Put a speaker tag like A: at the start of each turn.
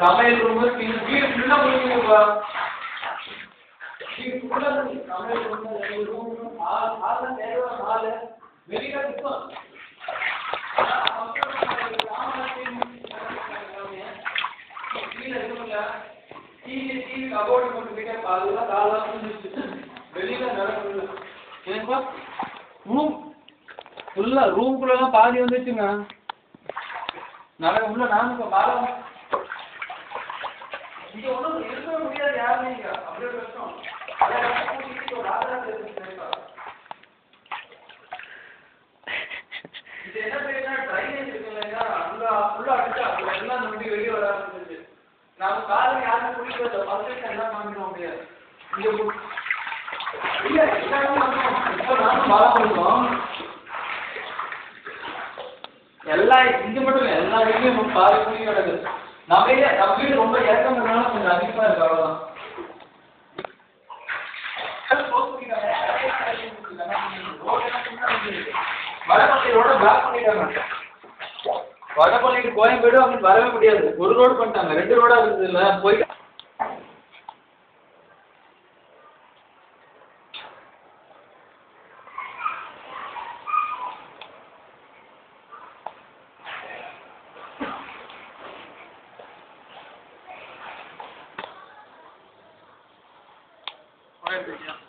A: சமையல் ரூம் வீடு ஃபுல்லா முடிஞ்சுப்பா. வீடு ஃபுல்லா சமையல் ரூம் ஹால் தேவை ஹால் வெளியில இருக்கும். டிவி கபோர்டு போட்டு போயிட்டா அதெல்லாம் காலம் வெளியில நடக்கல. ஏன்பா ரூம் ஃபுல்லா ரூம்குள்ளலாம் பாதி வந்துச்சுங்க. உள்ள நானும் இப்போ பாலம் இங்கே ஒன்றும் இருக்கவே முடியாது யாருமே இங்கே அப்படியே கஷ்டம். இது என்ன செய்யணும்னா ட்ரைனேஜ் இருக்கு இல்லைங்களா அங்கே ஃபுல்லாக அடிச்சா எல்லாம் அந்த வண்டி வெளியே வர ஆரம்பிச்சிருச்சு. நம்ம காலையில் யாருமே குடிக்கிறத பர்ஃபெக்டாக எல்லாம் வாங்கிட முடியாது. இங்கே இல்லை இப்போ நானும் பாலம் கொடுத்தோம். எல்லா இங்கே மட்டும் இல்லை எல்லா வீட்லையும் பாதி குடி கிடக்குது. நம்ம வீடு ரொம்ப இறக்கம்னால கொஞ்சம் அதிகமாக இருக்கு அவ்வளோதான். வடபழனி ரோட பிளாக் பண்ணிட்டாங்க. வடபழனி கோயம்பேடு அப்படின்னு வரவே முடியாது. ஒரு ரோடு பண்ணிட்டாங்க. 2 ரோடா இருந்தது இல்லை போயிட்டு Right, yeah.